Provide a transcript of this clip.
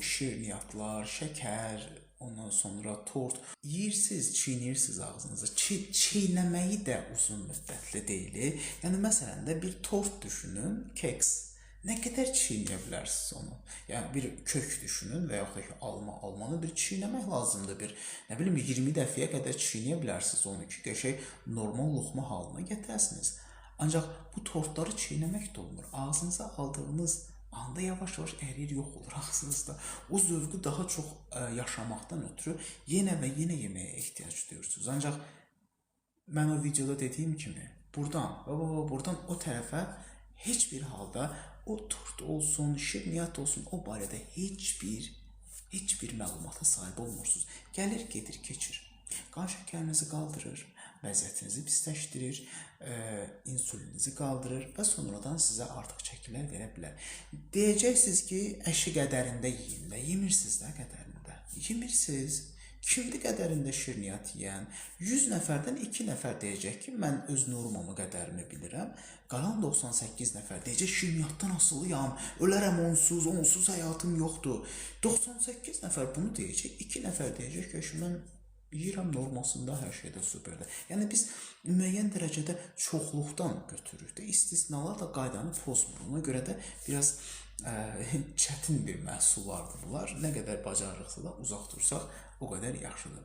Şirniyyatlar, şəkər, ondan sonra tort yeyirsiniz, çiğnirsiniz ağzınıza. Çiğnəməyi də uzun müddətli deyil. Yəni məsələn də bir tort düşünün, keks. Nə qədər çiğnəyə bilərsiniz onu? Yəni bir kök düşünün və yaxud da ki almanı bir çiğnəmək lazımdır. Bir nə bilim 20 dəfəyə qədər çiğnəyə bilərsiniz onu ki, qəşəng normal loxma halına gətirəsiniz. Ancaq bu tortları çiğnəmək də olmur. Ağzınıza aldığınız anda yavaş-yavaş əriyir, yox olur ağzınızda. O zövqü daha çox yaşamaqdan ötürü yenə və yenə yeməyə ehtiyac duyursunuz. Ancaq mən o videoda dediyim kimi buradan o tərəfə heç bir halda o tort olsun, şirniyyat olsun, o barədə heç bir məlumata sahib olmursunuz. Gəlir, gedir, keçir. Qan şəkərinizi qaldırır, vəziyyətinizi pisləşdirir, insulininizi qaldırır və sonradan sizə artıq çəkilər verə bilər. Deyəcəksiniz ki, əşi qədərində yiyin də, yemirsiniz də qədərində. Yemirsiniz. Kimdir qədərində şirniyyat yeyən? 100 nəfərdən 2 nəfər deyəcək ki, mən öz normamı qədərini bilirəm. Qalan 98 nəfər deyəcək, şirniyyatdan asılıyam, ölərəm onsuz həyatım yoxdur. 98 nəfər bunu deyəcək, 2 nəfər deyəcək ki, mən yeyirəm normasında, hər şeydə superdir. Yəni biz müəyyən dərəcədə çoxluqdan götürürük də, istisnalar da qaydanı pozmur. Ona görə də biraz çətin bir məhsullardır bunlar. Nə qədər bacarırıqsa da uzaq dursaq, o qədər yaxşıdır.